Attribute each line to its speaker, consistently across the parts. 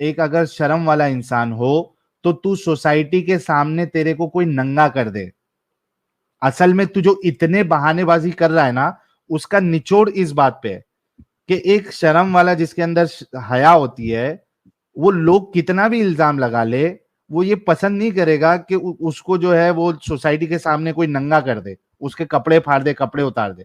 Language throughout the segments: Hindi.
Speaker 1: एक अगर शर्म वाला इंसान हो तो तू सोसाइटी के सामने तेरे को कोई नंगा कर दे, असल में तू जो इतने बहानेबाजी कर रहा है ना, उसका निचोड़ इस बात पे है कि एक शर्म वाला जिसके अंदर हया होती है, वो लोग कितना भी इल्जाम लगा ले, वो ये पसंद नहीं करेगा कि उसको जो है वो सोसाइटी के सामने कोई नंगा कर दे, उसके कपड़े फाड़ दे, कपड़े उतार दे।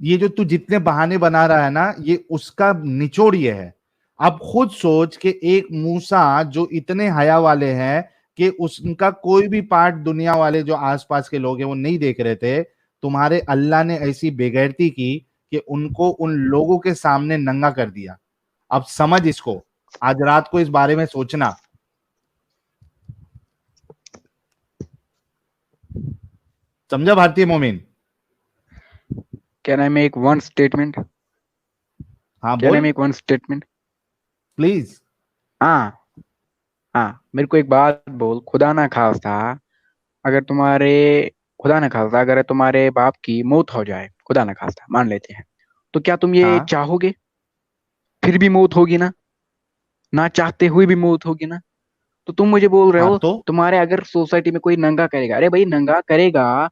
Speaker 1: ये जो तू जितने बहाने बना रहा है ना, ये उसका निचोड़ ये है। अब खुद सोच कि एक मूसा जो इतने हया वाले हैं कि उनका कोई भी पार्ट दुनिया वाले जो आसपास के लोग हैं वो नहीं देख रहे थे, तुम्हारे अल्लाह ने ऐसी बेगैरती की कि उनको उन लोगों के सामने नंगा कर दिया। अब समझ इसको, आज रात को इस बारे में सोचना। समझा भारतीय मोमिन?
Speaker 2: Can I make one statement?
Speaker 1: हाँ
Speaker 2: कैन आई
Speaker 1: बोल,
Speaker 2: मेक वन स्टेटमेंट?
Speaker 1: प्लीज।
Speaker 2: हाँ हाँ, मेरे को एक बात बोल, खुदा ना खास्ता, अगर तुम्हारे खुदा ना खास्ता अगर तुम्हारे बाप की मौत हो जाए, खुदा ना खास्ता मान लेते हैं, तो क्या तुम ये
Speaker 1: हाँ
Speaker 2: चाहोगे? फिर भी मौत होगी ना, ना चाहते हुए भी मौत होगी ना। तो तुम मुझे बोल रहे
Speaker 1: हाँ
Speaker 2: हो
Speaker 1: तो
Speaker 2: तुम्हारे अगर सोसाइटी में कोई नंगा करेगा, अरे भाई नंगा करेगा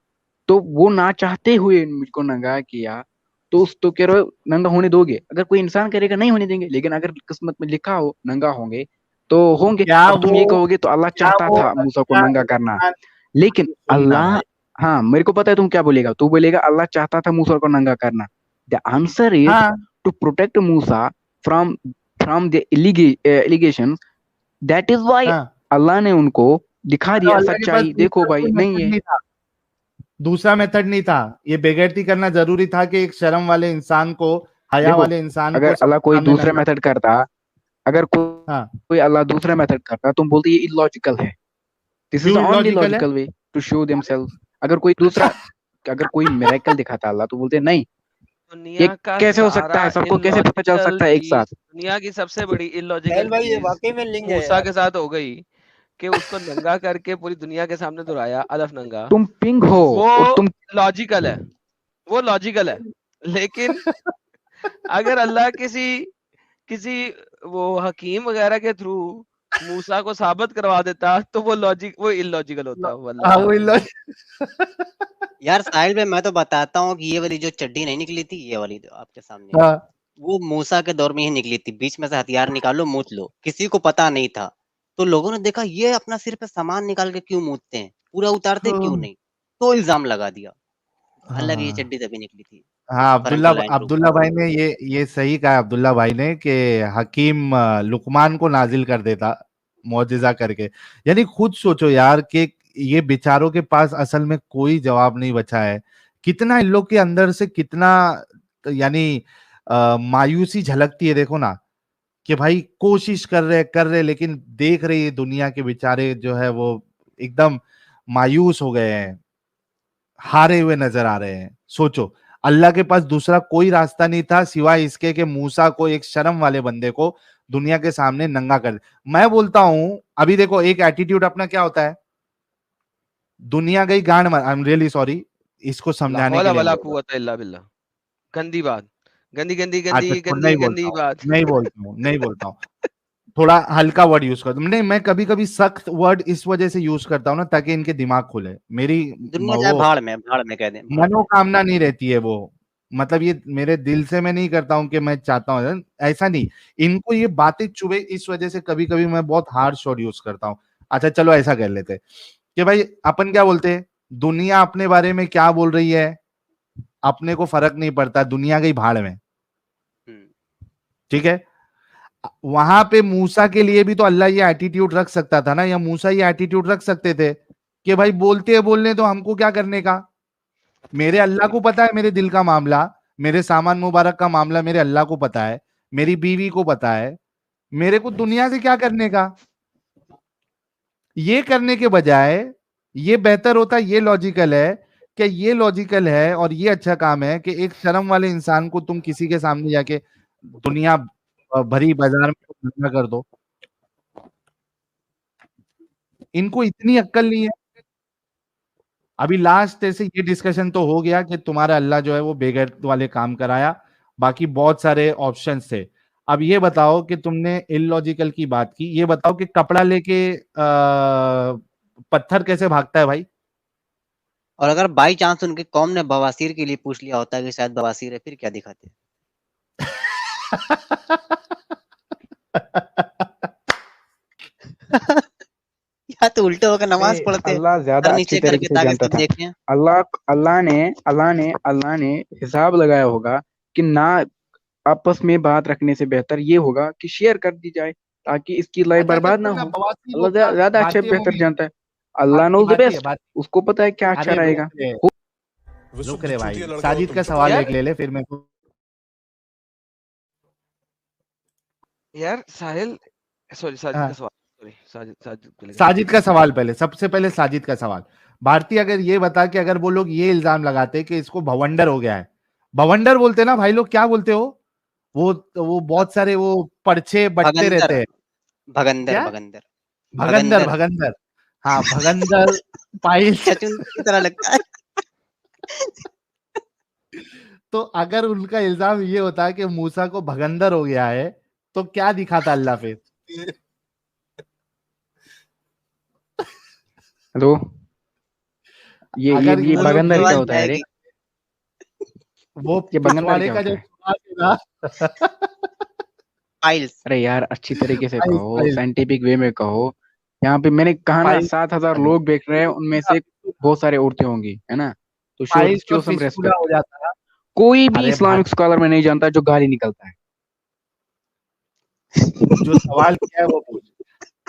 Speaker 2: तो वो ना चाहते हुए मुझको नंगा किया, तो उस तो कह रहे हो नंगा होने दोगे? अगर कोई इंसान करेगा नहीं होने देंगे, लेकिन अगर किस्मत में लिखा हो नंगा होंगे तो होंगे।
Speaker 1: क्या
Speaker 2: अब तुम
Speaker 1: वो
Speaker 2: ये कहोगे तो अल्लाह
Speaker 1: क्या
Speaker 2: चाहता
Speaker 1: वो
Speaker 2: था मूसा को
Speaker 1: अल्लाह
Speaker 2: नंगा करना,
Speaker 1: इंसान,
Speaker 2: लेकिन
Speaker 1: सुनना
Speaker 2: अल्लाह,
Speaker 1: भाई।
Speaker 2: हाँ मेरे को पता है तुम क्या बोलेगा, तू बोलेगा अल्लाह चाहता था मूसा को नंगा करना। द आंसर इज
Speaker 1: हाँ
Speaker 2: to protect Musa from from the allegation. That is why
Speaker 1: हाँ,
Speaker 2: अल्लाह ने उनको दिखा
Speaker 1: तो
Speaker 2: दिया
Speaker 1: अल्लाह के पास
Speaker 2: सच्चाई, देखो
Speaker 1: दूसरा
Speaker 2: भाई
Speaker 1: कोई
Speaker 2: नहीं
Speaker 1: मेथड
Speaker 2: है।
Speaker 1: नहीं था, दूसरा मेथड नहीं था। ये बेगैरती करना जरूरी था कि एक शर्म वाले इंसान को, हया
Speaker 2: देखो
Speaker 1: वाले इंसान को
Speaker 2: अगर अल्लाह
Speaker 1: सबके
Speaker 2: कोई
Speaker 1: सामने
Speaker 2: दूसरा
Speaker 1: नंगा।
Speaker 2: मेथड करता, अगर
Speaker 1: हाँ,
Speaker 2: कोई अल्लाह दूसरा मेथड करता, तुम बोलते ये इलॉजिकल है। दिस इज
Speaker 1: क्यों
Speaker 2: द ओनली
Speaker 1: इलॉजिकल है?
Speaker 2: Logical way to show themselves. अगर कोई दूसरा, अगर कोई मिरेकल दिखाता अल्लाह, तो बोलते नहीं, ये
Speaker 3: दुनिया का
Speaker 2: कैसे हो सकता
Speaker 3: सारा
Speaker 2: है, सबको कैसे पता चल
Speaker 3: इलॉजिकल
Speaker 2: सकता है एक
Speaker 3: चीज,
Speaker 2: साथ?
Speaker 3: दुनिया की सबसे बड़ी
Speaker 4: साहिल
Speaker 3: इलॉजिकल
Speaker 4: भाई ये
Speaker 3: चीज
Speaker 4: वाकई में लिंग है
Speaker 3: मूसा
Speaker 4: यार।
Speaker 3: के साथ हो गई कि उसको नंगा करके पूरी दुनिया के सामने दुहराया, अदफ नंगा।
Speaker 2: तुम पिंग हो
Speaker 3: वो
Speaker 2: और तुम
Speaker 3: लॉजिकल है, वो लॉजिकल है। लेकिन अगर अल्लाह किसी किसी वो हकीम वगैरह के थ्रू मूसा को साबित करवा देता तो वो इलॉजिकल होता, वल्लाह
Speaker 1: हाँ वो
Speaker 3: ताला।
Speaker 4: यार साहिल भाई मैं तो बताता हूँ कि ये वाली जो चड्डी नहीं निकली थी, ये वाली जो आपके सामने,
Speaker 1: हाँ
Speaker 4: वो मूसा के दौर में ही निकली थी। बीच में से हथियार निकालो मूत लो, किसी को पता नहीं था। तो लोगों ने देखा ये अपना सिर पे सामान निकाल के क्यों मूतते हैं, पूरा उतारते क्यों नहीं, तो इल्जाम लगा दिया।
Speaker 1: हाँ
Speaker 4: हालांकि ये
Speaker 1: हाँ
Speaker 4: चड्डी तभी निकली थी
Speaker 1: हाँ, Abdullah
Speaker 4: frontal line group.
Speaker 1: Abdullah भाई ने ये सही कहा, अब्दुल्ला भाई ने कि हकीम लुकमान को नाजिल कर देता मौजिजा करके। यानी खुद सोचो यार कि ये बेचारों के पास असल में कोई जवाब नहीं बचा है। कितना इन लोग के अंदर से कितना, यानी मायूसी झलकती है, देखो ना, कि भाई कोशिश कर रहे लेकिन देख रहे ये दुनिया के बेचारे जो है वो एकदम मायूस हो गए हैं, हारे हुए नजर आ रहे हैं। सोचो, अल्लाह के पास दूसरा कोई रास्ता नहीं था सिवाय इसके कि मूसा को, एक शर्म वाले बंदे को, दुनिया के सामने नंगा कर दे। मैं बोलता हूं, अभी देखो एक एटीट्यूड अपना क्या होता है, दुनिया गई गांड मार, आई एम रियली सॉरी, इसको
Speaker 3: ला
Speaker 1: समझाने के
Speaker 3: हौला
Speaker 1: लिए
Speaker 3: वला
Speaker 1: बोल रहा हूं।
Speaker 3: कुव्वत इल्ला बिल्लाह। गंदी बात, गंदी गंदी
Speaker 1: अच्छा
Speaker 3: गंदी
Speaker 1: छोड़,
Speaker 3: गंदी
Speaker 1: नहीं बोलता
Speaker 3: गंदी
Speaker 1: हूँ,
Speaker 3: बात।
Speaker 1: नहीं बोलता हूँ, नहीं बोलता हूँ, थोड़ा हल्का वर्ड यूज करता हूँ। नहीं, मैं कभी कभी सख्त वर्ड इस वजह से यूज करता हूँ ना, ताकि इनके दिमाग खुले। मेरी
Speaker 4: दुनिया चाहे
Speaker 1: वो
Speaker 4: भाड़ में कह दें, भाड़ में।
Speaker 1: मनोकामना नहीं रहती है वो, मतलब ये मेरे दिल से मैं नहीं करता हूँ कि मैं चाहता हूँ, ऐसा नहीं। इनको ये बातें चुभे इस वजह से कभी कभी मैं बहुत हार्श वर्ड यूज करता हूँ। अच्छा चलो ऐसा कर लेते हैं कि भाई अपन क्या बोलते हैं, दुनिया अपने बारे में क्या बोल रही है, अपने को फर्क नहीं पड़ता, दुनिया गई भाड़ में।
Speaker 4: हम्म।
Speaker 1: ठीक है, वहां पे मूसा के लिए भी तो अल्लाह ये एटीट्यूड रख सकता था ना, या मूसा ये एटीट्यूड रख सकते थे कि भाई बोलते हैं बोलने, तो हमको क्या करने का, मेरे अल्लाह को पता है मेरे दिल का मामला, मेरे सामान मुबारक का मामला मेरे अल्लाह को पता है, मेरी बीवी को पता है, मेरे को दुनिया से क्या करने का। ये करने के बजाय ये बेहतर होता, ये लॉजिकल है, क्या ये लॉजिकल है और ये अच्छा काम है कि एक शर्म वाले इंसान को तुम किसी के सामने जाके दुनिया भरी बाजार में धंधा कर दो। इनको इतनी अक्ल नहीं है। अभी लास्ट ऐसे ये डिस्कशन तो हो गया कि तुम्हारा अल्लाह जो है वो बेगैरत वाले काम कराया, बाकी बहुत सारे ऑप्शंस थे। अब ये बताओ कि तुमने इलॉजिकल की बात की, ये बताओ कि कपड़ा लेके पत्थर कैसे भागता है भाई?
Speaker 4: और अगर बाई चांस उनके कौम ने बवासीर के लिए पूछ लिया होता कि शायद बवासीर है, फिर क्या दिखाते? या तो उल्टे होकर नमाज
Speaker 2: अरे
Speaker 4: पढ़ते,
Speaker 2: अल्लाह ज्यादा
Speaker 4: सर
Speaker 2: अच्छी
Speaker 4: नीचे
Speaker 2: तरीके
Speaker 4: करके
Speaker 2: से
Speaker 4: ताकि
Speaker 2: जानता
Speaker 4: सब
Speaker 2: था।
Speaker 4: देखें।
Speaker 2: अल्लाह अल्लाह ने हिसाब लगाया होगा कि ना आपस में बात रखने से बेहतर ये होगा कि शेयर कर दी जाए ताकि इसकी लाइफ
Speaker 1: अच्छा,
Speaker 2: बर्बाद
Speaker 1: देखो
Speaker 2: ना
Speaker 1: ना
Speaker 2: हो।
Speaker 1: बवासीर
Speaker 2: अल्लाह
Speaker 1: होता,
Speaker 2: ज्यादा अच्छे
Speaker 1: भारतीय
Speaker 2: बेहतर
Speaker 1: मूवी,
Speaker 2: जानता है। अल्लाह नोज द
Speaker 1: भारतीय
Speaker 2: बेस्ट,
Speaker 1: भारतीय।
Speaker 2: उसको पता है क्या अच्छा
Speaker 1: अरे
Speaker 2: रहेगा।
Speaker 1: रुक रे भाई, साजिद का सवाल
Speaker 3: यार
Speaker 1: एक ले ले फिर मैं
Speaker 3: यार साहिल, सॉरी साजिद का
Speaker 1: हाँ,
Speaker 3: सवाल, सॉरी साजिद साजिद को लेकर।
Speaker 1: साजिद का सवाल पहले, सबसे पहले साजिद का सवाल। भारतीय अगर ये बता कि अगर वो लोग ये इल्जाम लगाते कि इसको भवंडर हो गया है, भवंडर बोलते ना भाई लोग, क्या बोलते हो? वो बहुत सारे वो पर्चे बटते
Speaker 4: भगंदर,
Speaker 1: रहते हैं।
Speaker 4: भगंदर,
Speaker 1: क्या?
Speaker 4: भगंदर,
Speaker 1: भगंदर,
Speaker 4: भगंदर।
Speaker 1: भगंदर। हाँ, भगंदर, पाइल्स।
Speaker 4: छछूंदर की तरह लगता है।
Speaker 1: तो अगर उनका इल्जाम ये होता कि मूसा को भगंदर हो गया है, तो क्या दिखाता अल्लाह फिर?
Speaker 2: हेलो,
Speaker 1: अगर
Speaker 2: ये
Speaker 1: वो लोग
Speaker 2: बगंदर
Speaker 1: ये
Speaker 2: क्या
Speaker 4: आवाज
Speaker 2: होता है रे?
Speaker 4: जाएगी।
Speaker 1: वो
Speaker 2: ये बगंदर
Speaker 1: पिछवाड़े
Speaker 2: क्या
Speaker 1: का
Speaker 2: होता
Speaker 1: जो
Speaker 2: है?
Speaker 1: सुराग है ना
Speaker 4: फाइल्स।
Speaker 2: अरे यार अच्छी तरीके से
Speaker 1: पाइल्स,
Speaker 2: कहो,
Speaker 1: पाइल्स,
Speaker 2: साइंटिफिक वे में कहो। यहाँ पे मैंने कहा ना
Speaker 1: पाइल्स,
Speaker 2: 7,000 लोग देख रहे हैं, उनमें से बहुत सारे औरतें होंगी, है ना? तो शो
Speaker 1: पाइल्स
Speaker 2: शो
Speaker 1: और
Speaker 2: सम
Speaker 1: फिस्टुला हो
Speaker 2: रेस्पेक्ट।
Speaker 1: जाता है।
Speaker 2: कोई भी
Speaker 1: अरे
Speaker 2: इस्लामिक स्कॉलर में नहीं जानता जो गाली निकलता है।
Speaker 1: जो सवाल किया है वो पूछ।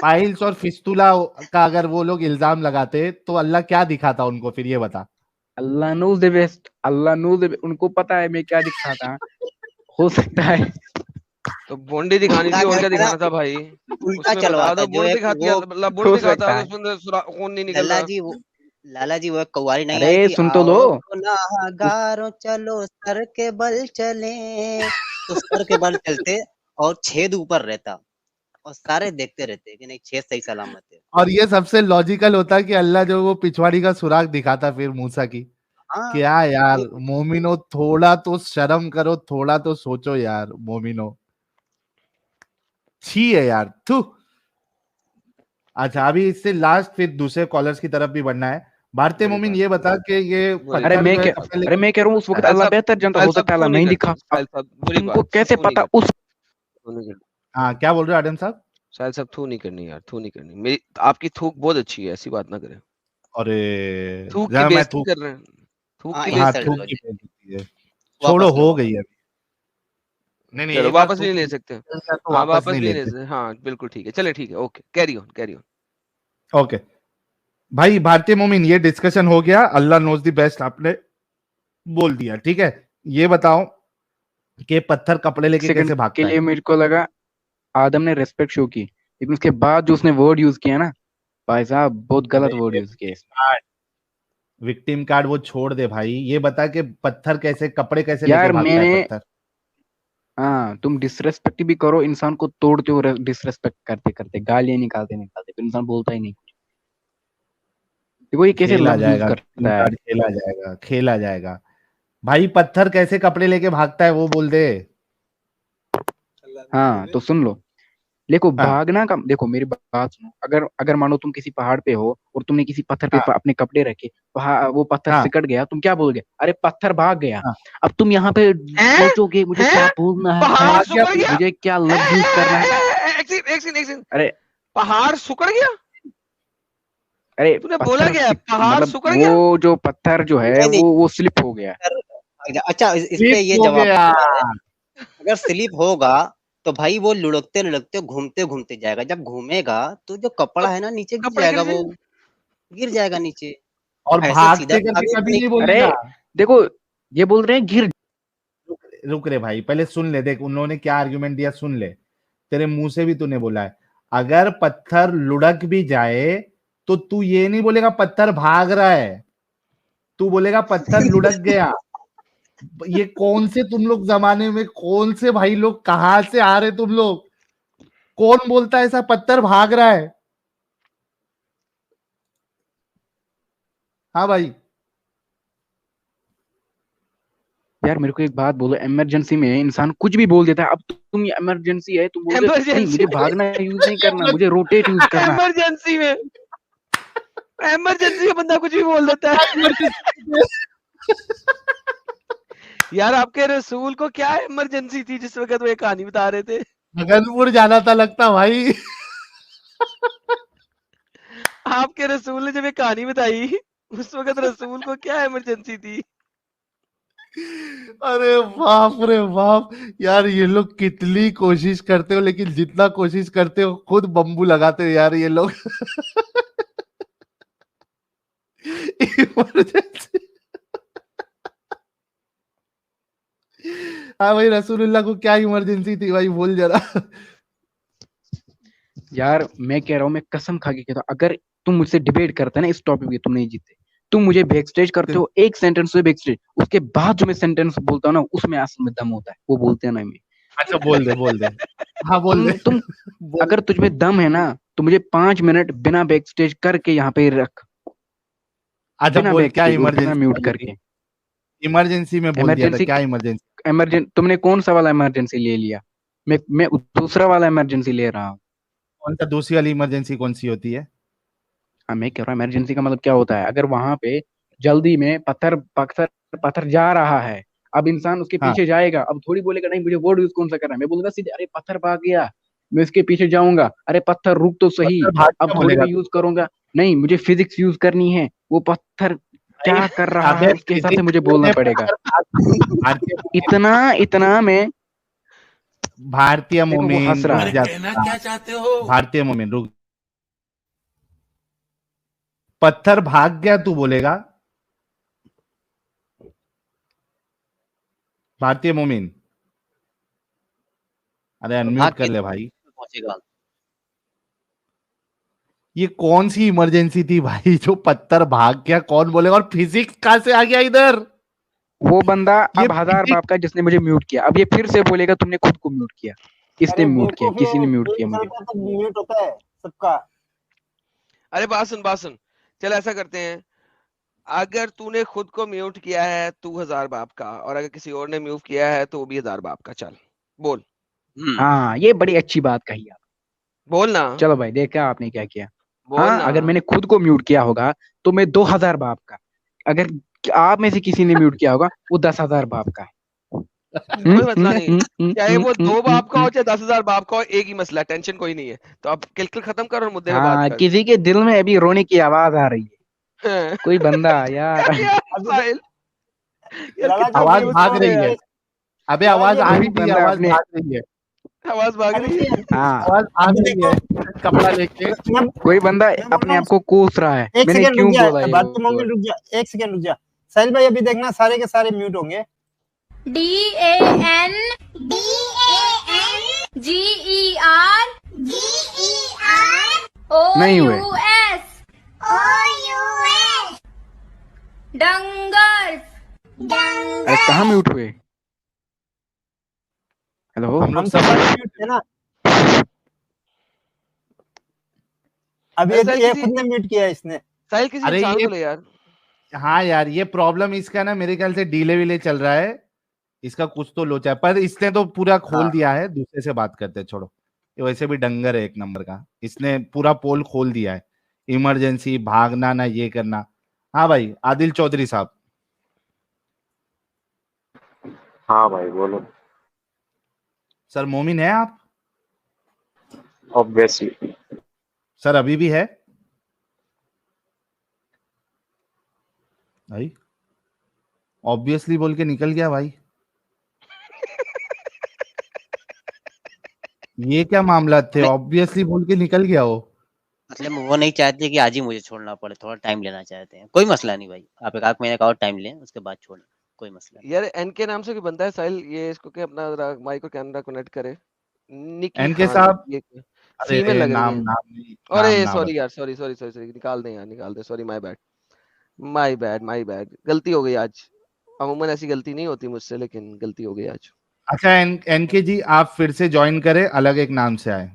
Speaker 1: पाइल्स और फिस्टुला का अगर वो लोग इल्जाम लगाते तो अल्लाह क्या दिखाता उनको, फिर ये बता।
Speaker 2: Allah knows the best, Allah knows उनको पता है मैं क्या दिखाता। हो सकता है।
Speaker 3: तो बोंडी दिखानी थी, और क्या
Speaker 4: क्या
Speaker 3: दिखाना था भाई?
Speaker 4: उल्टा
Speaker 3: उसमें बता
Speaker 4: चलवाता
Speaker 3: दो,
Speaker 4: जो
Speaker 3: बुड़
Speaker 4: है
Speaker 3: दिखाती
Speaker 4: वो।
Speaker 3: मतलब बुड़
Speaker 2: हो
Speaker 3: दिखाता
Speaker 2: सकता
Speaker 3: तो
Speaker 2: है।
Speaker 3: उसमें खून नहीं निकल
Speaker 4: लल्ला
Speaker 3: रहा।
Speaker 4: जी वो लाला जी वो कव्वाली नहीं
Speaker 2: अरे
Speaker 4: आई थी,
Speaker 2: सुन तो लो।
Speaker 4: आओ गुनाहगारों चलो सर के बल चले। तो सर के बल चलते और छेद ऊपर रहता और सारे देखते रहते कि नहीं छेद सही सलामत है।
Speaker 1: और ये सबसे लॉजिकल होता कि अल्लाह जो वो पिछवाड़ी का सुराग दिखाता फिर मूसा की।
Speaker 4: हाँ,
Speaker 1: क्या यार
Speaker 4: ये
Speaker 1: मोमिनो, थोड़ा तो शर्म करो, थोड़ा तो सोचो यार मोमिनो। छी है यार, थू। अच्छा, अभी इससे लास्ट फिर दूसरे कॉलर्स की तरफ भी बढ़ना है। भारतीय
Speaker 3: बुरी
Speaker 1: मोमिन
Speaker 3: बात
Speaker 1: ये
Speaker 3: है,
Speaker 1: बता कि ये
Speaker 3: बुरी
Speaker 2: अरे
Speaker 3: बात
Speaker 1: पत्थर
Speaker 3: है।
Speaker 1: जो है कपड़े
Speaker 2: अरे
Speaker 1: लेके
Speaker 2: मैं कह रहा हूँ उस वक्त
Speaker 3: साहिल
Speaker 2: अल्लाह
Speaker 3: साहब,
Speaker 2: बेहतर जानता,
Speaker 3: साहिल
Speaker 2: हो
Speaker 3: साहब
Speaker 2: सकता है
Speaker 3: थू
Speaker 2: अल्लाह
Speaker 3: नहीं
Speaker 2: नहीं
Speaker 3: करते,
Speaker 2: दिखा।
Speaker 3: साहिल साहब बुरी
Speaker 2: तुमको
Speaker 3: बात,
Speaker 2: कैसे
Speaker 3: थू नहीं
Speaker 2: पता
Speaker 3: करते,
Speaker 2: उस।
Speaker 3: थू नहीं करते।
Speaker 1: हाँ, क्या बोल रहे हो आदम साहब?
Speaker 3: साहिल साहब थू नहीं करनी यार, थू नहीं करनी। मेरी आपकी थूक बहुत अच्छी है, ऐसी बात ना करें।
Speaker 1: अरे
Speaker 3: थूक की
Speaker 1: जरा मैं
Speaker 3: बेइज्जती
Speaker 1: थूक,
Speaker 3: कर रहे हैं, थूक
Speaker 4: हाँ
Speaker 3: की
Speaker 1: हाँ
Speaker 3: बेइज्जती
Speaker 4: इंसल्ट
Speaker 3: कर
Speaker 1: थूक
Speaker 3: रहे
Speaker 4: लो
Speaker 1: की
Speaker 4: जी,
Speaker 1: बेइज्जती है। छोड़ो,
Speaker 4: वापस लो
Speaker 1: हो
Speaker 4: वापस।
Speaker 1: गई है अभी। नहीं
Speaker 3: हैं।
Speaker 1: नहीं,
Speaker 3: चलो
Speaker 1: एक बार
Speaker 3: वापस भी
Speaker 1: थूक
Speaker 3: नहीं ले
Speaker 1: की
Speaker 3: सकते,
Speaker 1: तो
Speaker 3: हाँ
Speaker 1: वापस
Speaker 3: वापस
Speaker 1: नहीं
Speaker 3: भी नहीं ले
Speaker 1: लेते।
Speaker 3: सकते, हाँ बिल्कुल ठीक है, चले ठीक है, okay, carry on carry on.
Speaker 1: Okay भाई, भारतीय मोमिन ये डिस्कशन हो गया, अल्लाह नोज द बेस्ट आपने बोल दिया, ठीक है। ये बताओ कि पत्थर कपड़े लेके
Speaker 2: सेकंड
Speaker 1: कैसे
Speaker 2: के
Speaker 1: भागता है?
Speaker 2: लिए मेरे को लगा आदम ने रेस्पेक्ट शो की, लेकिन उसके बाद जो उसने वर्ड यूज किया ना, भाई साहब बहुत
Speaker 1: अरे
Speaker 2: गलत वर्ड यूज किया इसमें।
Speaker 1: विक्टिम कार्ड वो छोड़ दे भाई, ये बता कि पत्थर कैसे, कपड़े कैसे लेके
Speaker 2: यार
Speaker 1: भागता है
Speaker 2: मैंने,
Speaker 1: पत्थर?
Speaker 2: हाँ तुम डिसरेस्पेक्ट भी करो, इंसान को तोड़ते हो डिसरेस्पेक्ट करते करते, गालियां निकालते निकालते, फिर इंसान बोलता ही नहीं कुछ। देखो ये कैसे
Speaker 1: खेला
Speaker 2: लफ्ज यूज
Speaker 1: जाएगा विक्टिम
Speaker 2: करता है।
Speaker 1: कार्ड, खेला जाएगा, खेला जाएगा। भाई पत्थर कैसे कपड़े लेके भागता है वो बोल दे।
Speaker 2: हाँ तो सुन लो, देखो
Speaker 1: हाँ,
Speaker 2: भागना का, देखो मेरी बात सुनो, अगर अगर मानो तुम किसी पहाड़ पे हो और तुमने किसी पत्थर पे
Speaker 1: हाँ,
Speaker 2: अपने कपड़े रखे, वो पत्थर
Speaker 1: हाँ,
Speaker 2: सिकड़ गया, तुम क्या बोलोगे? अरे पत्थर भाग गया।
Speaker 1: हाँ।
Speaker 2: अब तुम यहाँ पे
Speaker 3: हैं
Speaker 2: सोचोगे मुझे क्या
Speaker 3: हैं
Speaker 2: बोलना है,
Speaker 3: पहाड़
Speaker 1: भाग गया
Speaker 3: सुकड़
Speaker 1: तो
Speaker 3: गया,
Speaker 2: मुझे क्या लफ्ज यूज करना है।
Speaker 3: एक सेकंड एक सेकंड एक सेकंड,
Speaker 2: अरे
Speaker 3: पहाड़ सुकड़ गया?
Speaker 2: अरे
Speaker 3: तूने बोला
Speaker 2: पत्थर
Speaker 3: क्या, पहाड़
Speaker 2: मतलब
Speaker 3: सुकड़ गया?
Speaker 2: वो जो पत्थर जो है
Speaker 4: नहीं नहीं
Speaker 2: वो स्लिप हो गया।
Speaker 4: सर, अच्छा इस पे
Speaker 1: स्लिप
Speaker 4: ये
Speaker 1: हो
Speaker 4: जवाब
Speaker 1: गया।
Speaker 4: आता है। अगर स्लिप होगा तो भाई वो लुढ़कते लुढ़कते घूमते घूमते जाएगा, जब घूमेगा तो जो कपड़ा
Speaker 3: तो
Speaker 4: है ना नीचे गिर
Speaker 3: कपड़े गिर
Speaker 4: जाएगा, वो
Speaker 3: जाए।
Speaker 4: गिर जाएगा नीचे।
Speaker 1: और
Speaker 4: ऐसे सीधा
Speaker 1: भागते
Speaker 4: तो
Speaker 1: करके
Speaker 4: आगे
Speaker 1: कभी
Speaker 4: नहीं।
Speaker 1: नहीं
Speaker 2: अरे
Speaker 1: बोलेगा।
Speaker 2: देखो, ये बोल रहे हैं गिर।
Speaker 1: रुक, रुक रे भाई, पहले सुन ले, देख उन्होंने क्या आर्गुमेंट दिया, सुन ले। तेरे मुंह से भी तूने बोला है, अगर पत्थर लुढ़क भी जाए तो तू ये नहीं बोलेगा पत्थर भाग रहा है, तू बोलेगा पत्थर लुढ़क गया। ये कौन से तुम लोग जमाने में, कौन से भाई लोग, कहां से आ रहे तुम लोग? कौन बोलता है ऐसा पत्थर भाग रहा है? हाँ भाई,
Speaker 2: यार मेरे को एक बात बोलो, इमरजेंसी में इंसान कुछ भी बोल देता है। अब तुम ये इमरजेंसी है, तुम बोलते हो, नहीं
Speaker 3: इमरजेंसी
Speaker 2: मुझे भागना यूज नहीं करना, मुझे रोटेट यूज करना है।
Speaker 3: इमरजेंसी में बंदा कुछ भी बोल देता है। यार आपके रसूल को क्या इमरजेंसी थी जिस वक्त वो ये कहानी बता रहे थे?
Speaker 1: भगनपुर जाना था लगता भाई।
Speaker 3: आपके रसूल ने जब ये कहानी बताई, उस वक्त रसूल को क्या इमरजेंसी थी?
Speaker 1: अरे बाप रे बाप, यार ये लोग कितनी कोशिश करते हो, लेकिन जितना कोशिश करते हो खुद बम्बू लगाते हो यार ये लोग। इमरजेंसी। हाँ भाई, रसूलुल्लाह को क्या इमरजेंसी थी भाई, बोल जरा।
Speaker 2: यार मैं कह रहा हूँ, मैं कसम खा के कहता हूँ, अगर तुम मुझसे डिबेट करते ना इस टॉपिक पे, तुम नहीं जीते। तुम मुझे बैक स्टेज करते हो, एक सेंटेंस से बैक स्टेज, उसके बाद जो मैं सेंटेंस बोलता हूँ ना, उसमें असल में दम होता है, वो बोलते हैं ना मैं।
Speaker 1: अच्छा बोल दे। हाँ बोल दे।
Speaker 2: तुम अगर तुझ में दम है ना, तो मुझे 5 मिनट बिना बैक स्टेज करके यहाँ पे रख,
Speaker 1: अच्छा
Speaker 2: बिना
Speaker 1: बोल,
Speaker 2: बैक
Speaker 1: क्या
Speaker 2: स्टेज और बिना
Speaker 1: इमरजेंसी
Speaker 2: म्यूट करके।
Speaker 1: इमरजेंसी में बोल दिया था,
Speaker 2: इमरजेंसी,
Speaker 1: क्या इमरजेंसी?
Speaker 2: तुमने कौन सा वाला इमरजेंसी ले लिया? मैं दूसरा वाला इमरजेंसी ले रहा हूँ।
Speaker 1: कौन सा दूसरी वाली इमरजेंसी कौन सी होती है?
Speaker 2: हाँ मैं कह रहा हूँ, इमरजेंसी का मतलब क्या होता है? अगर वहां पे जल्दी में पत्थर पत्थर पत्थर जा रहा है, अब इंसान उसके
Speaker 1: हाँ,
Speaker 2: पीछे जाएगा, अब थोड़ी बोलेगा नहीं मुझे वर्ड यूज कौन सा करना है, मैं बोलूंगा सीधे अरे पत्थर भाग गया, मैं उसके पीछे जाऊंगा, अरे पत्थर रुक तो सही,
Speaker 1: पत्थर भाग
Speaker 2: अब
Speaker 1: क्या
Speaker 2: थोड़ी
Speaker 1: बोलेगा
Speaker 2: मैं यूज करूंगा, नहीं मुझे फिजिक्स यूज करनी है, वो पत्थर
Speaker 1: नहीं,
Speaker 2: क्या कर रहा
Speaker 1: अबे
Speaker 2: है उसके हिसाब से
Speaker 1: फिजिक्स
Speaker 2: मुझे बोलना
Speaker 1: में
Speaker 2: पड़ेगा।
Speaker 1: भारतीय
Speaker 2: इतना इतना में
Speaker 1: भारतीय
Speaker 2: देखो वो
Speaker 1: मोमेन
Speaker 2: हंस रहा
Speaker 1: रुक
Speaker 2: है।
Speaker 1: जा। भारतीय मोमेन रुक। पत्थर भाग गया तू बोलेगा? भारतीय मोमिन, अरे
Speaker 4: तो भाग
Speaker 1: अनम्यूट कर
Speaker 4: के
Speaker 1: ले भाई।
Speaker 4: पहुंचेगा।
Speaker 1: ये कौन सी इमरजेंसी थी भाई जो पत्थर भाग गया, कौन बोलेगा? और फिजिक्स कहां से आ गया इधर?
Speaker 2: वो बंदा
Speaker 1: ये
Speaker 2: अब 1000
Speaker 1: फिजिक्स।
Speaker 2: बाप का जिसने मुझे म्यूट किया, अब ये फिर से बोलेगा तुमने खुद को म्यूट किया। किसने
Speaker 5: अरे
Speaker 2: म्यूट किया?
Speaker 5: बेवकूफ
Speaker 2: किसी ने
Speaker 5: लोग,
Speaker 2: म्यूट
Speaker 5: गेम
Speaker 2: किया मुझे।
Speaker 5: चलता है तब म्यूट होता है सबका।
Speaker 3: अरे बात सुन, चल ऐसा करते हैं, अगर तूने खुद को म्यूट किया है तू 1000 बाप का, और अगर किसी और ने म्यूट किया है तो वो भी 1000 बाप का। चल बोल
Speaker 2: हाँ ये बड़ी अच्छी बात कही आप।
Speaker 3: बोल ना,
Speaker 2: चलो भाई, देखा आपने क्या किया।
Speaker 3: बोल
Speaker 2: हाँ
Speaker 3: ना।
Speaker 2: अगर मैंने खुद को म्यूट किया होगा तो मैं 2000 बाप का, अगर आप में से किसी ने म्यूट किया होगा वो 10,000 बाप का है।
Speaker 3: कोई मसला नहीं, चाहे वो 2 बाप का हो चाहे 10,000 बाप का हो, एक ही मसला, टेंशन कोई नहीं है। तो अब किल खत्म कर और मुद्दे पे बात
Speaker 2: हाँ
Speaker 3: कर।
Speaker 2: किसी के दिल में अभी रोने की आवाज आ रही है,
Speaker 3: यार
Speaker 2: कोई बंदा यार।
Speaker 5: अभी तो
Speaker 3: साहिल, यार
Speaker 5: लाला
Speaker 3: कितना
Speaker 5: जी
Speaker 1: आवाज
Speaker 3: बेवकूफ
Speaker 1: भाग
Speaker 3: है
Speaker 1: रही
Speaker 3: यार।
Speaker 1: है। अबे
Speaker 5: लाला
Speaker 1: आवाज
Speaker 5: जी
Speaker 1: आ
Speaker 5: अभी
Speaker 2: कोई
Speaker 1: नहीं रही है,
Speaker 2: बंदा
Speaker 1: आवाज
Speaker 2: अपने,
Speaker 1: भाग रही है।
Speaker 3: आवाज भाग
Speaker 5: अभी
Speaker 3: रही है।
Speaker 2: हाँ
Speaker 1: आवाज भाग
Speaker 5: अभी
Speaker 1: रही
Speaker 5: देखो,
Speaker 1: है कपड़ा लेके।
Speaker 5: मैं
Speaker 2: कोई बंदा
Speaker 5: मैं बोल
Speaker 2: अपने
Speaker 5: रहा
Speaker 2: आप को कोस रहा है,
Speaker 5: हूँ, एक
Speaker 2: मैंने
Speaker 5: सेकंड रुक
Speaker 2: क्यों
Speaker 5: जा
Speaker 2: बोला ये
Speaker 5: भारतीय मोमिन,
Speaker 2: वर्ड।
Speaker 5: रुक जा, एक सेकंड रुक जा। साहिल भाई अभी देखना सारे के सारे म्यूट होंगे।
Speaker 6: DAN GER
Speaker 2: नहीं हुए।
Speaker 6: OUS डंगर्स
Speaker 2: अरे कहाँ म्यूट हुए? हेलो
Speaker 1: हम लोग
Speaker 5: हम तो
Speaker 1: सब
Speaker 5: सारे म्यूट थे ना। अभी
Speaker 3: अरे
Speaker 5: ये खुद ने म्यूट किया है इसने।
Speaker 3: साहिल किसी
Speaker 1: अरे
Speaker 3: इंसान
Speaker 1: ये,
Speaker 3: को ले यार।
Speaker 1: हाँ यार ये प्रॉब्लम इसका ना मेरे ख्याल से डीले विले चल रहा है, इसका कुछ तो लोचा है। पर इसने तो पूरा खोल
Speaker 5: हाँ।
Speaker 1: दिया है, दूसरे से बात करते हैं, छोड़ो। ये वैसे भी डंगर है एक नंबर का, इसने पूरा पोल खोल दिया है। इमरजेंसी भागना ना ये करना। हाँ भाई आदिल चौधरी साहब।
Speaker 7: हाँ भाई बोलो।
Speaker 1: सर मोमिन है आप?
Speaker 7: ऑब्वियसली।
Speaker 1: सर अभी भी है भाई? ऑब्वियसली बोल के निकल गया भाई। ये क्या मामला थे,
Speaker 4: नहीं।
Speaker 1: ऑब्वियसली बोल के निकल गया वो।
Speaker 4: मतलब वो नहीं चाहते कि आज ही मुझे छोड़ना पड़े, थोड़ा टाइम लेना चाहते हैं। कोई मसला नहीं भाई, आप एक आध महीने का और टाइम लें, उसके बाद छोड़ें, कोई मसला नहीं।
Speaker 3: यार एन के नाम से कोई बंदा है साहिल, ये इसको के अपना माइक और कैमरा कनेक्ट करे। निकी
Speaker 1: एनके
Speaker 3: खान
Speaker 1: साहब,
Speaker 3: ये
Speaker 1: अरे
Speaker 3: फीमेल लग रही
Speaker 1: नाम
Speaker 3: है।
Speaker 1: नाम नहीं,
Speaker 3: अरे
Speaker 1: नाम ना
Speaker 3: सॉरी यार, सॉरी निकाल दें यार, निकाल दें, सॉरी माय बैड, गलती हो गई आज। अमूमन ऐसी गलती नहीं होती मुझसे, लेकिन गलती हो गई आज।
Speaker 1: अच्छा एनके जी आप फिर से ज्वाइन करें, अलग एक नाम से आए।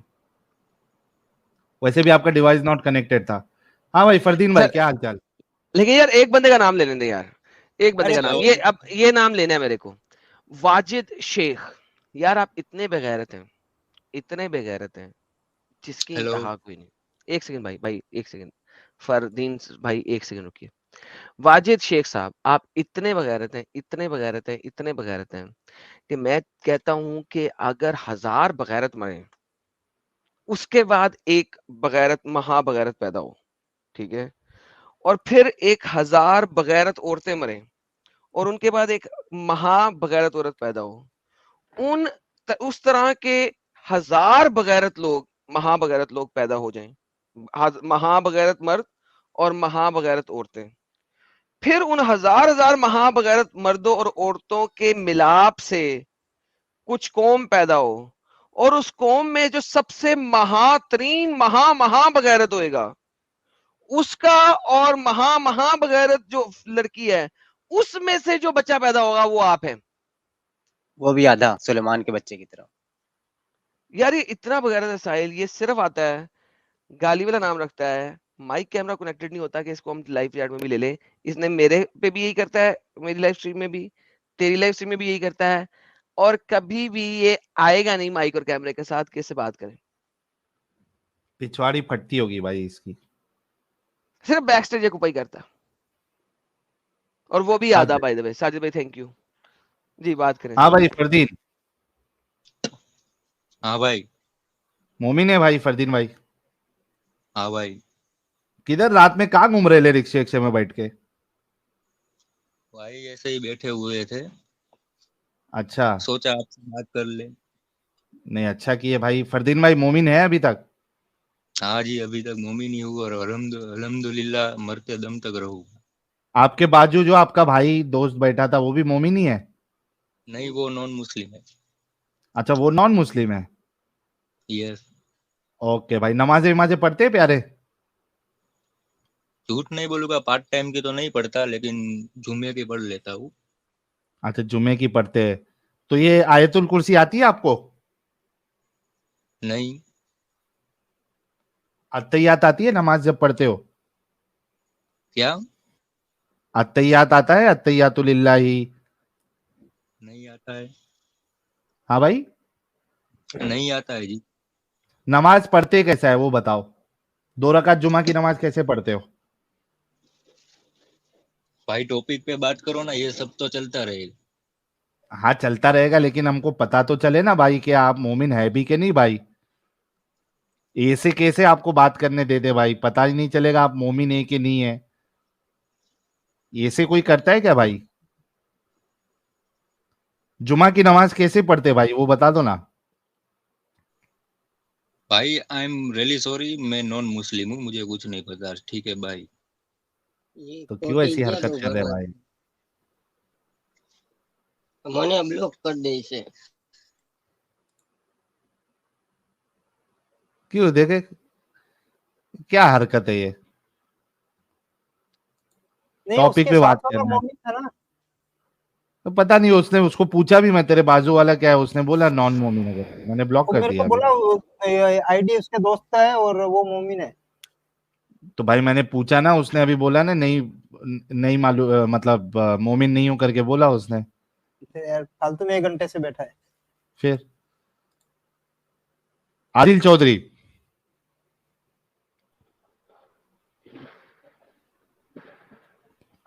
Speaker 1: वैसे भी आपका डिवाइस नॉट कनेक्टेड था। हाँ भाई फरदीन भाई,
Speaker 3: सर
Speaker 1: क्या हालचाल?
Speaker 3: लेकिन यार एक बंदे का नाम ले लेंगे यार, एक बंदे
Speaker 5: अरे
Speaker 3: का नाम,
Speaker 5: भाई,
Speaker 3: ये अब ये नाम लेना है मेरे को, वाजिद शेख। यार आप इतने बेगैरत हैं, इतने बेगैरत हैं जिसकी
Speaker 8: हेलो।
Speaker 3: इंतहा कोई नहीं। एक सेकंड भाई एक सेकंड, फरदीन भाई एक सेकंड रुकिए। वाजिद शेख साहब, आप इतने बगैरत हैं, इतने बगैरत हैं, इतने बगैरत हैं कि मैं कहता हूं कि अगर 1000 बगैरत मरे, उसके बाद एक बगैरत महाबगैरत पैदा हो, ठीक है, और फिर 1000 बगैरत औरतें मरे और उनके बाद एक महाबगैरत औरत पैदा हो, उस तरह के 1000 बगैरत लोग, महाबगैरत लोग पैदा हो जाएं, महाबगैरत मर्द और महाबगैरत औरतें, फिर उन 1000 महाबगैरत मर्दों और औरतों के मिलाप से कुछ कौम पैदा हो, और उस कौम में जो सबसे महातरीन महाबगैरत होएगा, उसका और महाबगैरत जो लड़की है, उसमें से जो बच्चा पैदा होगा वो आप हैं।
Speaker 4: वो भी आधा सुलेमान के बच्चे की तरह।
Speaker 3: यार ये इतना बगैरत है साहिल, ये सिर्फ आता है, गाली वाला नाम रखता है, माइक कैमरा कनेक्टेड नहीं होता कि इसको हम लाइव चैट में भी ले लें। इसने मेरे पे भी यही करता है, मेरी लाइव स्ट्रीम में भी, तेरी लाइव स्ट्रीम में भी यही करता है, और कभी भी ये आएगा नहीं माइक और कैमरे के साथ किससे बात करें।
Speaker 1: पिछवाड़ी फटती होगी भाई इसकी।
Speaker 3: सिर्फ बैक स्टेज ऑक्यूपाई करता, और वो भी आधा। बाय द वे साजिद भाई थैंक यू जी, बात करें।
Speaker 1: हाँ भाई फरदीन,
Speaker 8: हाँ भाई।
Speaker 1: मोमिन है भाई फरदीन भाई।
Speaker 8: हाँ भाई।
Speaker 1: किधर रात में कहाँ घूम रहे ले रिक्शे रिक्शे में बैठ के?
Speaker 8: भाई ऐसे ही बैठे हुए थे,
Speaker 1: अच्छा,
Speaker 8: सोचा आपसे बात कर ले।
Speaker 1: नहीं अच्छा किए भाई। फरदीन भाई मोमिन है अभी तक?
Speaker 8: हाँ जी, अभी तक मोमिन ही हूँ और अल्हम्दुलिल्लाह मरते दम तक रहूँ।
Speaker 1: आपके बाजू जो आपका भाई दोस्त बैठा था वो भी मोमिन ही है?
Speaker 8: नहीं, वो नॉन मुस्लिम है।
Speaker 1: अच्छा, वो नॉन मुस्लिम है।
Speaker 8: यस।
Speaker 1: ओके भाई, नमाजें वमाजें पढ़ते हैं प्यारे?
Speaker 8: झूठ नहीं बोलूंगा, पार्ट टाइम की तो नहीं पढ़ता, लेकिन जुम्मे की पढ़ लेता हूँ।
Speaker 1: अच्छा, जुमे की पढ़ते हैं। तो ये आयतुल कुर्सी आती है आपको?
Speaker 8: नहीं।
Speaker 1: अत्तहियात आती है नमाज जब पढ़ते हो?
Speaker 8: क्या?
Speaker 1: अत्तहियात आता है, अत्तहियातुलिल्लाही?
Speaker 8: नहीं आता है।
Speaker 1: हाँ भाई,
Speaker 8: नहीं आता है जी।
Speaker 1: नमाज पढ़ते कैसा है वो बताओ। 2 रकात जुमा की नमाज कैसे पढ़ते हो?
Speaker 8: भाई टॉपिक पे बात करो ना, ये सब तो चलता रहेगा।
Speaker 1: हाँ चलता रहेगा, लेकिन हमको पता तो चले ना भाई कि आप मोमिन है भी कि नहीं भाई। ऐसे कैसे आपको बात करने दे दे भाई, पता ही नहीं चलेगा आप मोमिन है कि नहीं है। ऐसे कोई करता है क्या भाई? जुमा की नमाज कैसे पढ़ते भाई वो बता दो ना।
Speaker 8: भाई आई एम रियली सॉरी, मैं नॉन मुस्लिम हूँ, मुझे कुछ नहीं पता। ठीक है भाई।
Speaker 1: तो क्यों ऐसी हरकत कर रहे हैं भाई?
Speaker 9: मैंने ब्लॉक कर दे इसे।
Speaker 1: क्यों, देखे क्या हरकत है ये?
Speaker 5: नहीं
Speaker 1: टॉपिक
Speaker 5: उसके
Speaker 1: पे बात
Speaker 5: साथ वाला
Speaker 1: करना है।
Speaker 5: मोमिन था ना।
Speaker 1: तो पता नहीं, उसने उसको पूछा भी, मैं तेरे बाजू वाला क्या है, उसने बोला नॉन मोमिन है, मैंने ब्लॉक
Speaker 5: वो
Speaker 1: कर
Speaker 5: मेरे को
Speaker 1: दिया अभी।
Speaker 5: बोला आईडी उसके दोस्त का है और वो मोमिन है।
Speaker 1: तो भाई मैंने पूछा ना, उसने अभी बोला ना नहीं, नहीं मालूम, मतलब मोमिन नहीं हूं करके बोला उसने।
Speaker 5: यार फालतू में 1 घंटे से बैठा है।
Speaker 1: फिर आदिल चौधरी,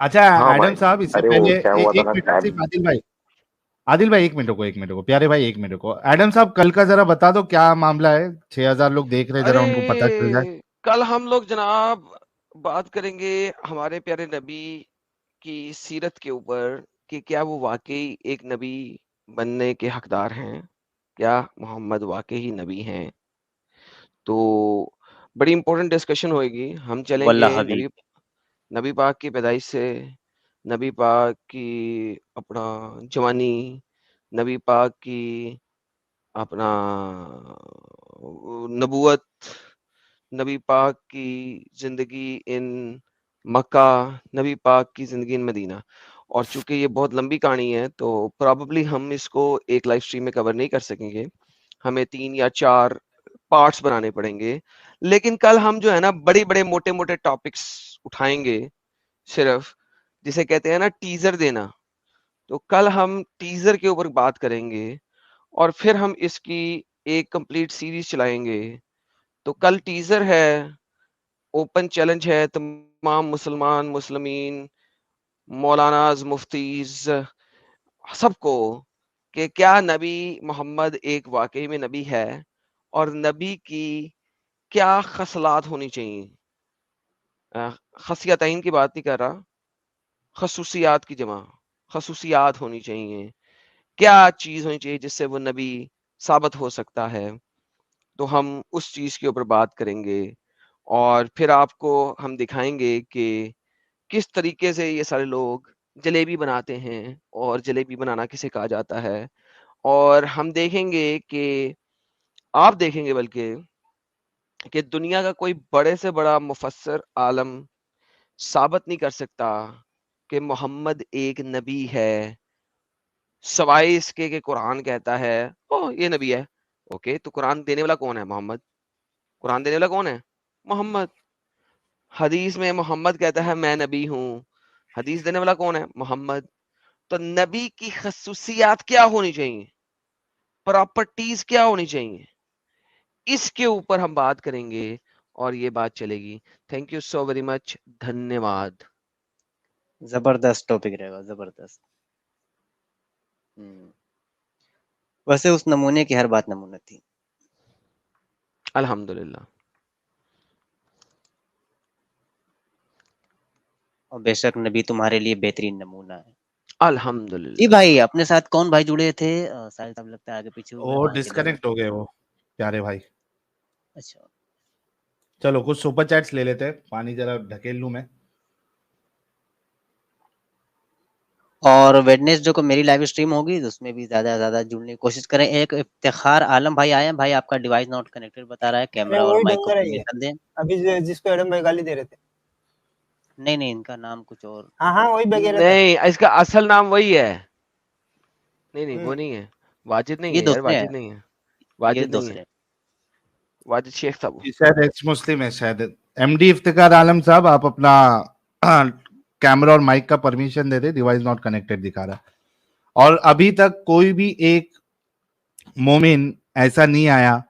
Speaker 1: अच्छा
Speaker 7: हाँ
Speaker 1: एडम
Speaker 7: भाई।
Speaker 1: साहब, इससे
Speaker 7: अरे वो
Speaker 1: पहले
Speaker 7: क्या हुआ था
Speaker 1: एक
Speaker 7: ना,
Speaker 1: मिनट
Speaker 7: टैब।
Speaker 1: सिर्फ आदिल भाई 1 मिनट को प्यारे भाई 1 मिनट को। एडम साहब कल का जरा बता दो क्या मामला है, 6000 लोग देख रहे हैं, जरा उनको पता चल जाए।
Speaker 3: अरे कल हम लोग जनाब बात करेंगे हमारे प्यारे नबी की सीरत के ऊपर, कि क्या वो वाकई एक नबी बनने के हकदार हैं, क्या मोहम्मद वाकई ही नबी हैं। तो बड़ी इंपॉर्टेंट डिस्कशन होएगी। हम चलेंगे
Speaker 4: वल्लाह हबीब।
Speaker 3: नबी नबी पाक की पैदाइश से, नबी पाक की अपना जवानी, नबी पाक की अपना नबूवत, नबी पाक की जिंदगी इन मक्का, नबी पाक की जिंदगी इन मदीना। और चूंकि ये बहुत लंबी कहानी है तो प्रॉब्ली हम इसको एक लाइव स्ट्रीम में कवर नहीं कर सकेंगे, हमें 3 या 4 पार्ट्स बनाने पड़ेंगे। लेकिन कल हम जो है ना बड़े बड़े मोटे मोटे टॉपिक्स उठाएंगे सिर्फ, जिसे कहते हैं ना टीजर देना। तो कल हम टीजर के ऊपर बात करेंगे और फिर हम इसकी एक कंप्लीट सीरीज चलाएंगे। तो कल टीजर है, ओपन चैलेंज है तमाम मुसलमान मुस्लिमीन मौलानाज मुफ्तीज सबको कि क्या नबी मोहम्मद एक वाकई में नबी है और नबी की क्या खसलात होनी चाहिए। खसियतैन की बात नहीं कर रहा, खसूसियात की जमा, खसूसियात होनी चाहिए। क्या चीज होनी चाहिए जिससे वो नबी साबित हो सकता है। तो हम उस चीज के ऊपर बात करेंगे और फिर आपको हम दिखाएंगे कि किस तरीके से ये सारे लोग जलेबी बनाते हैं और जलेबी बनाना किसे कहा जाता है। और हम देखेंगे कि आप देखेंगे बल्कि कि दुनिया का कोई बड़े से बड़ा मुफस्सिर आलम साबित नहीं कर सकता कि मोहम्मद एक नबी है, सवाए इसके कि कुरान कहता है ओ ये नबी है। ओके, तो कुरान देने वाला कौन है? मोहम्मद। कुरान देने वाला कौन है? मोहम्मद। हदीस में मोहम्मद कहता है मैं नबी हूँ, हदीस देने वाला कौन है? मोहम्मद। तो नबी की खसूसियात क्या होनी चाहिए, प्रॉपर्टीज क्या होनी चाहिए, इसके ऊपर हम बात करेंगे और ये बात चलेगी। Thank you so very much, धन्यवाद।
Speaker 4: जबरदस्त टॉपिक रहेगा, जबरदस्त। वैसे उस नमूने की हर बात नमूना थी।
Speaker 3: अल्हम्दुलिल्लाह।
Speaker 4: और बेशक नबी तुम्हारे लिए बेहतरीन नमूना है। जी
Speaker 3: अल्हम्दुलिल्लाह।
Speaker 4: भाई, अपने साथ कौन भाई जुड़े थे? साहिल साहब लगता है आगे पीछे हुए,
Speaker 1: वो
Speaker 4: बाकी लोग।
Speaker 1: डिस्कनेक्ट हो गए वो प्यारे भाई।
Speaker 4: अच्छा,
Speaker 1: चलो कुछ सुपर चैट्स ले लेते हैं, पानी जरा ढकेल लूं मैं।
Speaker 4: और वेडनेसडे को मेरी लाइव स्ट्रीम होगी तो उसमें भी ज्यादा से ज्यादा जुड़ने की कोशिश करें। एक इफ्तिखार आलम भाई आए हैं, भाई आपका डिवाइस नॉट कनेक्टेड बता रहा है,
Speaker 5: अरे
Speaker 4: कैमरा और
Speaker 5: वही
Speaker 4: माइक को
Speaker 5: डोंगर है ये,
Speaker 4: परमिशन दें।
Speaker 5: अभी जिसको एडम भाई गाली दे रहे थे।
Speaker 4: नहीं नहीं, इनका नाम कुछ और।
Speaker 5: हाँ हाँ वही बगैरत है।
Speaker 3: नहीं, इसका असल नाम वही है। नहीं वो
Speaker 5: हम्म।
Speaker 3: नहीं है, वाजिद नहीं
Speaker 4: ये
Speaker 3: है यार,
Speaker 4: दूसरे हैं,
Speaker 3: वाजिद नहीं है,
Speaker 4: ये
Speaker 3: वाजिद नहीं
Speaker 4: दूसरे
Speaker 3: है,
Speaker 4: हैं।
Speaker 3: वाजिद शेख साहब।
Speaker 1: ये शायद एक्स मुस्लिम है शायद। एमडी इफ्तिकार आलम साहब, आप अपना कैमरा और माइक का permission they they, device not connected दिखा रहा है। और अभी तक कोई भी एक मोमिन ऐसा नहीं आया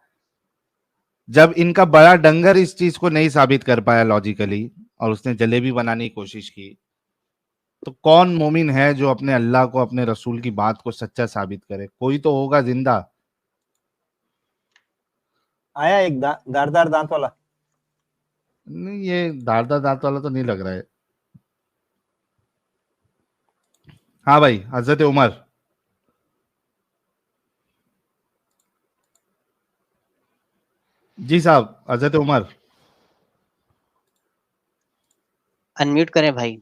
Speaker 1: जब इनका बड़ा डंगर इस चीज को नहीं साबित कर पाया लॉजिकली और उसने जलेबी बनाने की कोशिश की। तो कौन मोमिन है जो अपने अल्लाह को, अपने रसूल की बात को सच्चा साबित करे? कोई तो होगा जिंदा।
Speaker 5: आया एक धारदार दांत वाला।
Speaker 1: नहीं, ये धारदार दांत वाला तो नहीं लग रहा है। हाँ भाई, हजरत उमर। जी साहब, हजरत उमर।
Speaker 4: अनम्यूट करें भाई।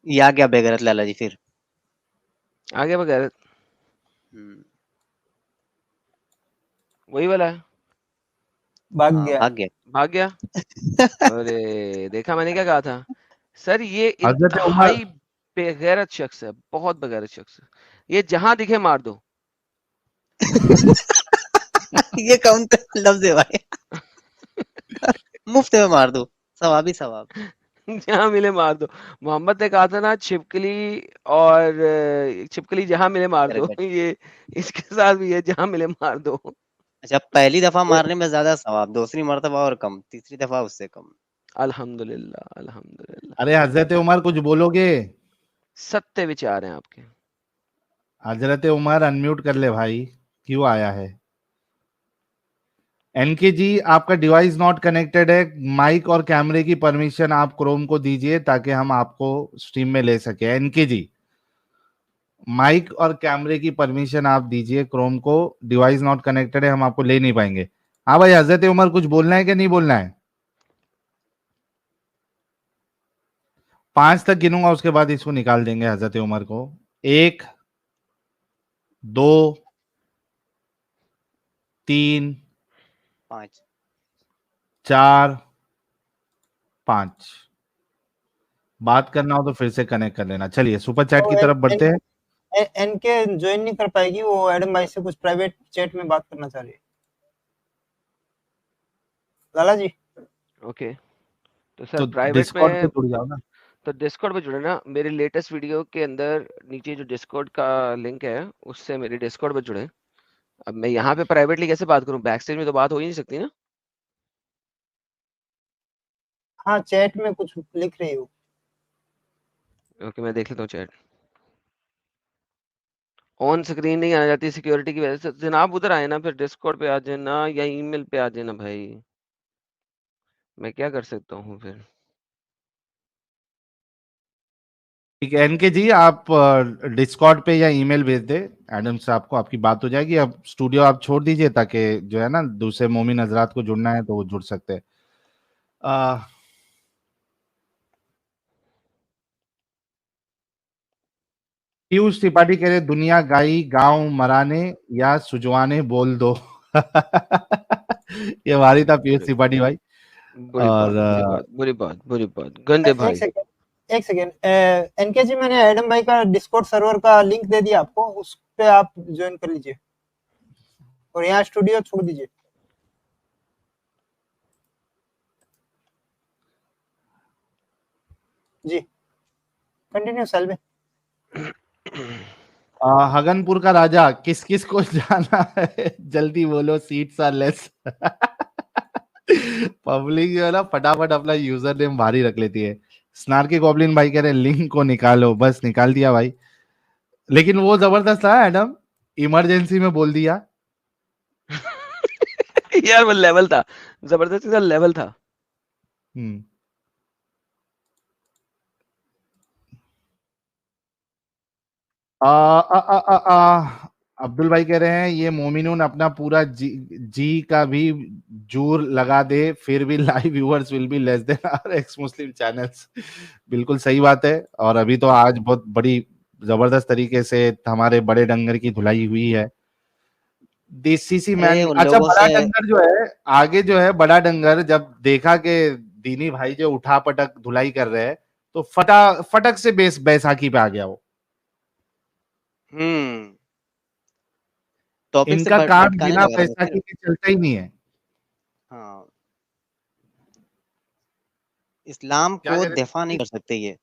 Speaker 4: या क्या बेगरत लाला जी फिर?
Speaker 3: आगे बगैर वही वाला है,
Speaker 5: भाग
Speaker 4: हाँ,
Speaker 5: गया।
Speaker 4: भाग गया।
Speaker 3: भाग गया। अरे देखा मैंने क्या कहा था सर, ये
Speaker 1: हजरत उमर।
Speaker 3: इंतहाई बेगैरत शख्स है, बहुत बेगैरत शख्स है। ये जहां दिखे मार दो।
Speaker 4: ये कौन सा लफ्ज है भाई? मुफ्त में मार दो, सवाब ही सवाब।
Speaker 3: जहां मिले मार दो। मोहम्मद ने कहा था ना छिपकली, और छिपकली जहां मिले मार दो।
Speaker 4: करेक्ट।
Speaker 3: ये इसके साथ भी है, जहां मिले मार दो।
Speaker 4: अच्छा, पहली दफा मारने में ज्यादा सवाब, दूसरी मर्तबा और कम, तीसरी दफा उससे कम।
Speaker 3: अल्हम्दुलिल्लाह अल्हम्दुलिल्लाह।
Speaker 1: अरे हजरत उमर, कुछ बोलोगे?
Speaker 3: सत्य विचार हैं आपके।
Speaker 1: हजरत उमर, अनम्यूट कर ले भाई। क्यों आया है? एनके जी, आपका डिवाइस नॉट कनेक्टेड है। माइक और कैमरे की परमिशन आप क्रोम को दीजिए ताकि हम आपको स्ट्रीम में ले सके। एनके जी, माइक और कैमरे की परमिशन आप दीजिए क्रोम को। डिवाइस नॉट कनेक्टेड है, हम आपको ले नहीं पाएंगे। हाँ भाई, हजरत उमर कुछ बोलना है कि नहीं बोलना है? 5 तक गिनूंगा, उसके बाद इसको निकाल देंगे हजरत उमर को। 1 2 3
Speaker 4: 5
Speaker 1: 4 5। बात करना हो तो फिर से कनेक्ट कर लेना। चलिए सुपर चैट की तरफ बढ़ते हैं।
Speaker 5: एनके ज्वाइन नहीं कर पाएगी, वो एडम भाई से कुछ प्राइवेट चैट में बात करना चाह रही है। लाला जी
Speaker 3: ओके, तो सर
Speaker 1: तो
Speaker 3: प्राइवेट
Speaker 1: डिस्कॉर्ड पे
Speaker 3: में,
Speaker 1: जुड़ जाओ ना।
Speaker 3: तो डिस्कॉर्ड पे जुड़े ना। मेरे लेटेस्ट वीडियो के अंदर नीचे जो डिस्कॉर्ड का लिंक है उससे मेरे डिस्कॉर्ड पे जुड़े। अब मैं यहाँ पे प्राइवेटली कैसे बात करूँ? बैक स्टेज में तो बात हो ही नहीं सकती ना।
Speaker 5: हाँ चैट में कुछ लिख रही हो।
Speaker 3: ओके, मैं देख लेता हूँ चैट। ऑन स्क्रीन नहीं आना जाती सिक्योरिटी की वजह से। जनाब उधर आए ना, फिर डिस्कॉर्ड पे आ जाना या ईमेल पे आ जाना भाई, मैं क्या कर सकता हूँ फिर।
Speaker 1: ठीक है एनके जी, आप डिस्कॉर्ड पे या ईमेल भेज दे एडम साहब को, आपकी बात हो जाएगी। अब स्टूडियो आप छोड़ दीजिए ताकि जो है ना दूसरे मोमिन हजरात को जुड़ना है तो वो जुड़ सकते हैं। पीयूष त्रिपाठी कह रहे दुनिया गाई गांव मराने या सुजवाने बोल दो। ये हमारी था पीयूष त्रिपाठी भाई।
Speaker 3: बुरी
Speaker 1: और
Speaker 3: बात, बुरी बात, बुरी बात, बुरी बात, गंदे भाई।
Speaker 5: एक सेकेंड एनके जी, मैंने एडम भाई का डिस्कॉर्ड सर्वर का लिंक दे दिया आपको, उस पे आप ज्वाइन कर लीजिए और यहाँ स्टूडियो छोड़ दीजिए। जी कंटिन्यू सालवे।
Speaker 1: हगनपुर का राजा, किस किस को जाना है जल्दी बोलो, सीट्स आर लेस। पब्लिक जो है ना फटाफट अपना यूजर नेम भारी रख लेती है। स्नार्की गॉब्लिन भाई कह रहे लिंक को निकालो, बस निकाल दिया भाई। लेकिन वो जबरदस्त था एडम, इमरजेंसी में बोल दिया।
Speaker 3: यार वो लेवल था, जबरदस्ती का लेवल था।
Speaker 1: अब्दुल भाई कह रहे हैं ये मोमिनून अपना पूरा जी का भी जोर लगा दे फिर भी live viewers will be less than our ex Muslim channels. बिल्कुल सही बात है। और अभी तो आज बहुत बड़ी जबरदस्त तरीके से हमारे बड़े डंगर की धुलाई हुई है। देसीसी मैन,
Speaker 4: उन
Speaker 1: अच्छा
Speaker 4: लोगों
Speaker 1: बड़ा
Speaker 4: से
Speaker 1: डंगर जो है आगे जो है, बड़ा डंगर जब देखा कि दीनी भाई जो उठा पटक धुलाई कर रहे हैं तो फटक से बैसाखी पे आ गया वो।
Speaker 4: टॉपिक से
Speaker 1: इनका काम
Speaker 4: भटकाने
Speaker 1: बिना
Speaker 4: लगा था
Speaker 1: बैसाखी
Speaker 4: फिर।
Speaker 1: के चलता ही नहीं है।
Speaker 4: हाँ, इस्लाम
Speaker 1: क्या
Speaker 4: को
Speaker 1: कह रहे
Speaker 4: दफा नहीं कर सकते ये,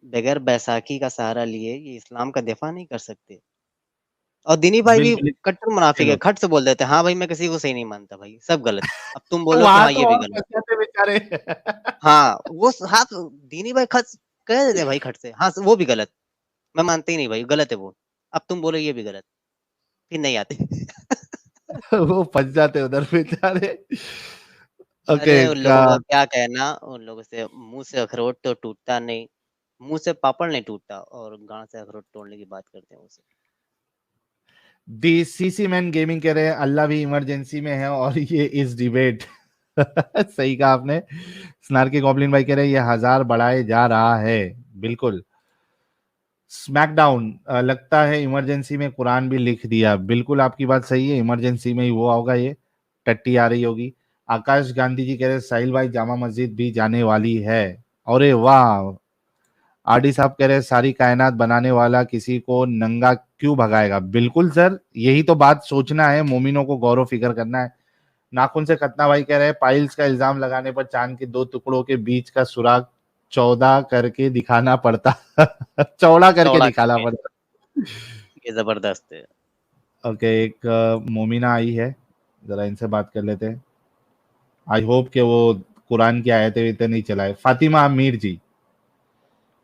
Speaker 4: बगैर बैसाखी का सहारा लिए ये इस्लाम का दफा नहीं कर सकते। और दीनी भाई भी
Speaker 1: बिल्कुल
Speaker 4: कट्टर मुनाफिक है,
Speaker 1: चलो
Speaker 4: खट से बोल देते हैं हाँ भाई मैं किसी को सही नहीं मानता भाई, सब गलत। अब तुम बोलो तो
Speaker 1: वहां
Speaker 4: हाँ
Speaker 1: तो
Speaker 4: ये भी
Speaker 1: और
Speaker 4: गलत।
Speaker 1: फंस जाते बेचारे।
Speaker 4: हाँ वो हाँ दीनी भाई खट कह देते हैं भाई खट से, हाँ वो भी गलत, मैं मानते ही नहीं भाई, गलत है वो। अब तुम बोलो ये भी गलत, फिर नहीं आते।
Speaker 1: वो फंस जाते उधर बेचारे। ओके
Speaker 4: अरे उन लोगों का क्या कहना, उन लोगों से मुंह से अखरोट तो टूटता नहीं, मुंह से पापड़ नहीं टूटता और गांड से अखरोट तोड़ने की बात करते हैं उसे।
Speaker 1: सीसी मैन गेमिंग कह रहे हैं अल्लाह भी इमरजेंसी में है और ये इस डिबेट। सही कहा आपने। स्नार्की गॉब्लिन भाई कह रहे हैं ये 1000 बढ़ाए जा रहा है। बिल्कुल। स्मैकडाउन, लगता है इमरजेंसी में कुरान भी लिख दिया। बिल्कुल आपकी बात सही है, इमरजेंसी में ही वो होगा। ये टट्टी आ रही होगी। आकाश गांधी जी कह रहे साहिल भाई जामा मस्जिद भी जाने वाली है। अरे वाह। आरडी साहब कह रहे सारी कायनात बनाने वाला किसी को नंगा क्यों भगाएगा। बिल्कुल सर, यही तो बात सोचना है, मोमिनों को गौरव फिक्र करना है। नाखून से खतना भाई कह रहे हैं पाइल्स का इल्जाम लगाने पर चांद के 2 टुकड़ों के बीच का सुराग चौड़ा करके दिखाना पड़ता। चौड़ा करके
Speaker 4: चौड़ा
Speaker 1: दिखाना
Speaker 4: करके,
Speaker 1: पड़ता।
Speaker 4: ये जबरदस्त है।
Speaker 1: ओके, एक मोमिना आई है, जरा इनसे बात कर लेते हैं। आई होप कि वो कुरान की आयतें नहीं चलाए। फातिमा अमीर जी,